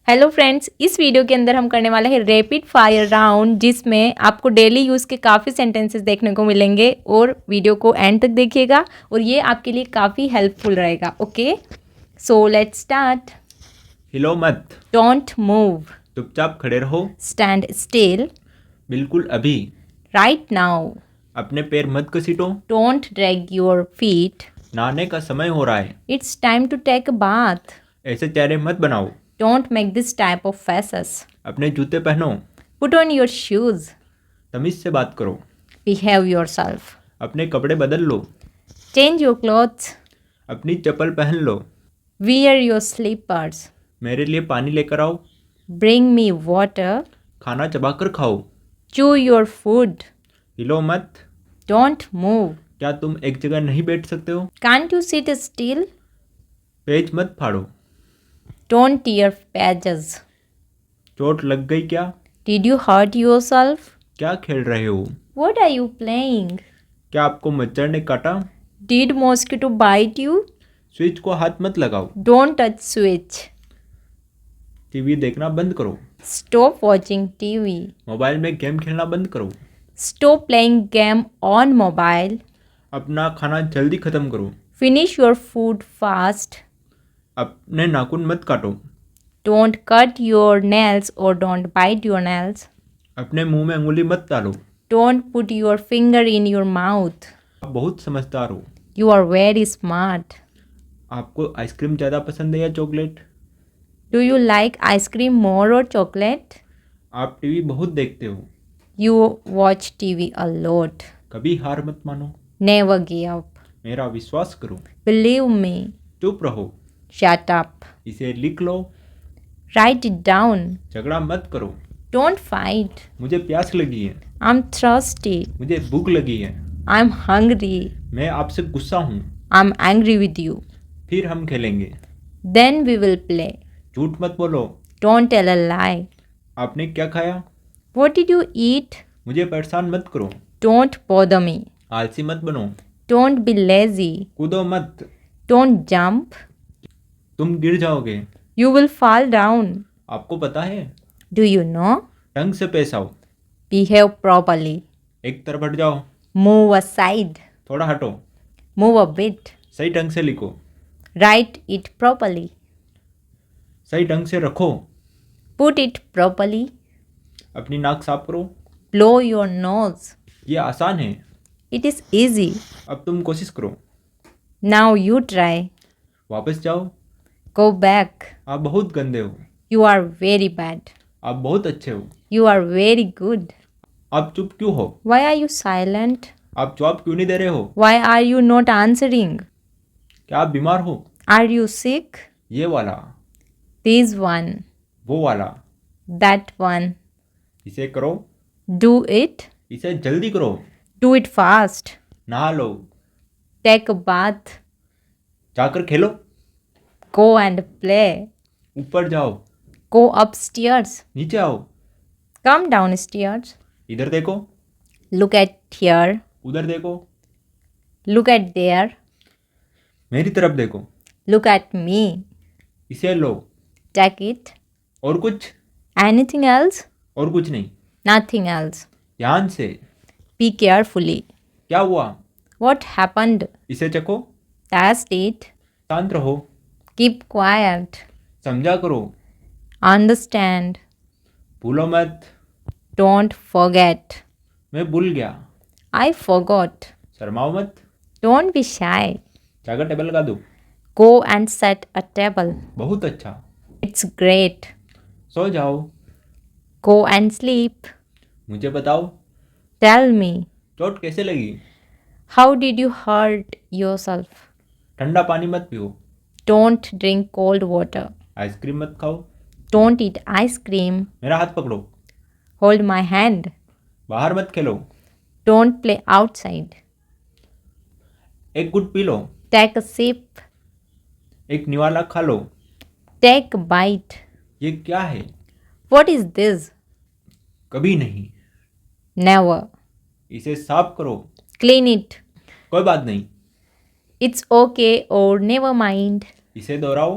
Hello friends, इस video के अंदर हम करने वाले हैं रैपिड फायर राउंड, जिसमें आपको डेली यूज़ के काफ़ी सेंटेंसेस देखने को मिलेंगे और वीडियो को एंड तक देखिएगा और ये आपके लिए काफ़ी हेल्पफुल रहेगा। Okay, so let's start. हिलो मत, डोंट मूव, चुपचाप खड़े रहो, स्टैंड स्टिल, बिल्कुल अभी, राइट नाउ, अपने पैर मत घसीटो, डोंट ड्रैग योर फीट, नहाने का समय हो रहा है, it's time to take a bath, ऐसे चेहरे मत बनाओ, don't make this type of faces, अपने जूते पहनो, पुट ऑन योर शूज, तमीज से बात करो, बिहेव योरसेल्फ, अपने कपड़े बदल लो, चेंज योर क्लोथ्स, अपनी चप्पल पहन लो, wear your slippers, मेरे लिए पानी लेकर आओ, bring me water, खाना चबाकर खाओ, chew your food, हिलो मत, don't move, क्या तुम एक जगह नहीं बैठ सकते हो, can't you sit still, page मत फाड़ो, don't tear pages, चोट लग गई क्या, did you hurt yourself, क्या खेल रहे हो, what are you playing, क्या आपको मच्छर ने काटा, did mosquito bite you, switch को हाथ मत लगाओ, don't touch switch, टीवी देखना बंद करो, stop watching TV, मोबाइल में गेम खेलना बंद करो, stop playing game on mobile, अपना खाना जल्दी ख़त्म करो, finish your food fast, अपने नाखून मत काटो, don't cut your nails or don't bite your nails, अपने मुंह में अंगुली मत डालो, don't put your finger in your mouth, आप बहुत समझदार हो, you are very smart, आपको आइसक्रीम ज़्यादा पसंद है या chocolate, do you like ice cream more or chocolate, आप टीवी बहुत देखते हो, you watch TV a lot, कभी हार मत मानो, never give up, मेरा विश्वास करो, believe me, चुप रहो, shut up, इसे लिख लो, write it down, झगड़ा मत करो, don't fight, मुझे प्यास लगी है, I'm thirsty, मुझे भूख लगी है, I'm hungry, मैं आपसे गुस्सा हूँ, I'm angry with you, फिर हम खेलेंगे, then we will play, झूठ मत बोलो, don't tell a lie, आपने क्या खाया, what did you eat, मुझे परेशान मत करो, don't bother me, आलसी मत बनो, don't be lazy, कूदो मत, don't jump, तुम गिर जाओगे, you will fall down, आपको पता है, do you know, ढंग से पेश आओ, behave properly, एक तरफ हट जाओ, move aside, थोड़ा हटो, move a bit, सही ढंग से लिखो, write it properly, सही ढंग से रखो, put it properly, अपनी नाक साफ करो, blow your nose, ये आसान है, it is easy, अब तुम कोशिश करो, now you try, वापस जाओ, go back, आप बहुत गंदे हो, you are very bad, आप बहुत अच्छे हो, you are very good, आप चुप क्यों हो, why are you silent, आप जवाब क्यों नहीं दे रहे हो, why are you not answering, क्या आप बीमार हो, are you sick, ये वाला, this one, वो वाला, that one, इसे करो, do it, इसे जल्दी करो, do it fast, नहा लो, take a bath, जाकर खेलो, go and play, ऊपर जाओ, go upstairs, नीचे आओ, come downstairs, इधर देखो, look at here, उधर देखो, look at there, मेरी तरफ देखो, look at me, इसे लो, take it, और कुछ, anything else, और कुछ नहीं, nothing else, ध्यान से, be carefully, क्या हुआ, what happened, इसे चखो, taste it, शांत रहो, keep quiet, समझा करो, understand, भूलो मत, don't forget, मैं भूल गया, I forgot, शर्माओ मत, don't be shy, जाकर टेबल लगा दो, go and set a table, बहुत अच्छा, it's great, सो जाओ, go and sleep, मुझे बताओ, tell me, चोट कैसे लगी, how did you hurt yourself, ठंडा पानी मत पियो, don't drink cold water, ice cream मत खाओ, don't eat ice cream, मेरा हाथ पकड़ो, hold my hand, बाहर मत खेलो, don't play outside, एक गुट P low, take a sip, एक निवाला खा लो, take a bite, ये क्या है, what is this, कभी नहीं, never, इसे साफ करो, clean it, कोई बात नहीं, it's okay or never mind, इसे दोहराओ,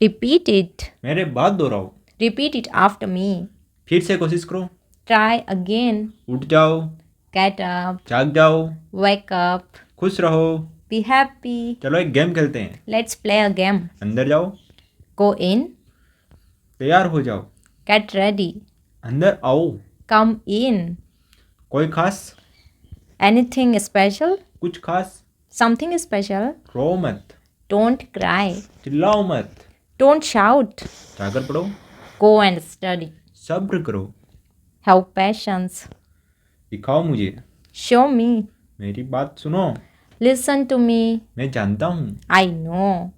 repeat it, मेरे बाद दोहराओ, Repeat it after me. फिर से कोशिश करो। Try again. उठ जाओ, Get up. जाग जाओ, Wake up. खुश रहो। Be happy. चलो एक गेम खेलते हैं। Let's play a game. अंदर जाओ, Go in. तैयार हो जाओ। Get ready. अंदर आओ। Come in. कोई खास? Anything special? कुछ खास? Something special? रो मत, Don't cry. चिल्लाओ मत, Don't shout. जाकर पढ़ो, Go and study. सब्र करो, Have patience. दिखाओ मुझे, Show me. मेरी बात सुनो, Listen to me. मैं जानता हूँ। I know.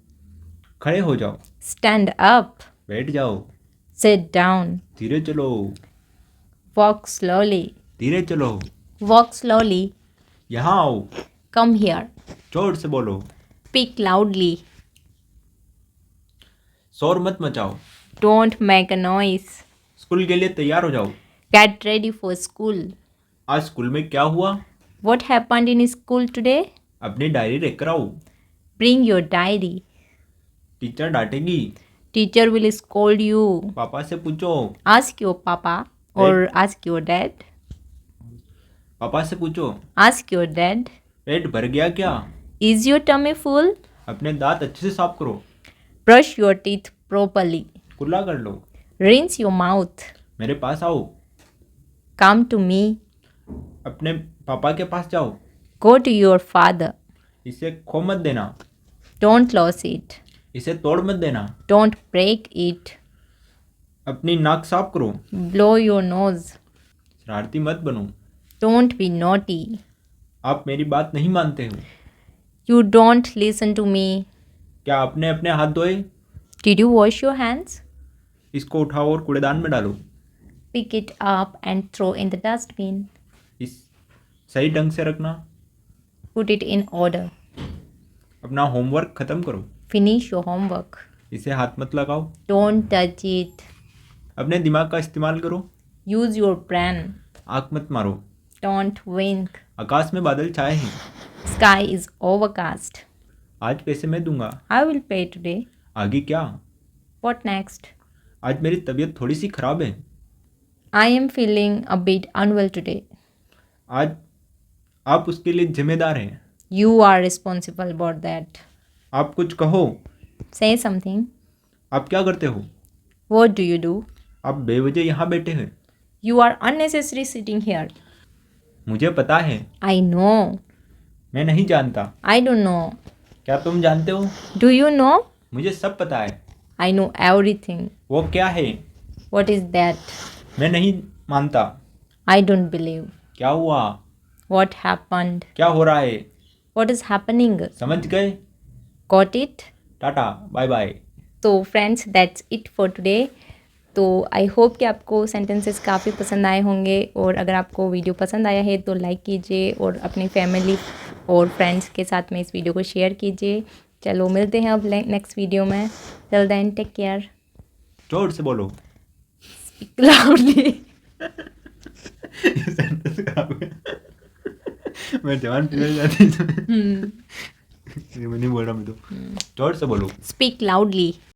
खड़े हो जाओ, Stand up. बैठ जाओ, Sit down. धीरे चलो, Walk slowly. धीरे चलो, Walk slowly. यहाँ आओ, Come here. जोर से बोलो, Speak loudly. शोर मत मचाओ, Don't make a noise. School के लिए तैयार हो जाओ। Get ready for school. आज स्कूल में क्या हुआ? What happened in school today? अपनी डायरी लेकर आओ, Bring your diary. टीचर डांटेगी। Teacher will scold you. पापा से पूछो, Ask your papa or ask your dad. पापा से पूछो, Ask your dad. पेट भर गया क्या? Is your tummy full? अपने दांत अच्छे से साफ करो, Brush your teeth properly. कुल्ला कर लो, Rinse your mouth. मेरे पास आओ, Come to me. अपने पापा के पास जाओ, Go to your father. इसे खो मत देना, Don't lose it. इसे तोड़ मत देना, Don't break it. अपनी नाक साफ करो, Blow your nose. शरारती मत बनो, Don't be naughty. आप मेरी बात नहीं मानते हो। You don't listen to me. क्या आपने अपने हाथ धोए? Did you wash your hands? इसको उठाओ और कूड़ेदान में डालो, Pick it up and throw in the dustbin. इस सही ढंग से रखना, Put it in order. अपना होमवर्क ख़त्म करो, Finish your homework. इसे हाथ मत लगाओ, Don't touch it. अपने दिमाग का इस्तेमाल करो, Use your brain. आँख मत मारो। Don't wink. आकाश में बादल छाए हैं, Sky is overcast. आज पैसे मैं दूंगा। I will pay today. आगे क्या? What next? आज मेरी तबीयत थोड़ी सी खराब है। I am feeling a bit unwell today. आज आप उसके लिए जिम्मेदार हैं। You are responsible about that. आप कुछ कहो। Say something. आप क्या करते हो? What do you do? आप बेवजह यहाँ बैठे हैं। You are unnecessarily sitting here. मुझे पता है। I know. मैं नहीं जानता। I don't know. क्या तुम जानते हो? Do you know? मुझे सब पता है। I know everything. वो क्या है? What is that? मैं नहीं मानता। I don't believe. क्या हुआ? What happened? क्या हो रहा है? What is happening? समझ गए? Got it? Tata, bye bye. तो friends that's it for today. तो आई होप कि आपको सेंटेंसेस काफ़ी पसंद आए होंगे, और अगर आपको वीडियो पसंद आया है तो लाइक कीजिए और अपनी फैमिली और फ्रेंड्स के साथ में इस वीडियो को शेयर कीजिए। चलो मिलते हैं अब नेक्स्ट वीडियो में। Till then take care. जोर से बोलो। Speak loudly. ये सेंटेंस खराब हो गया। मैं जवान पीने जाती हूँ। मैं नहीं बोल रहा, मैं तो जोर से बोलो। Speak loudly.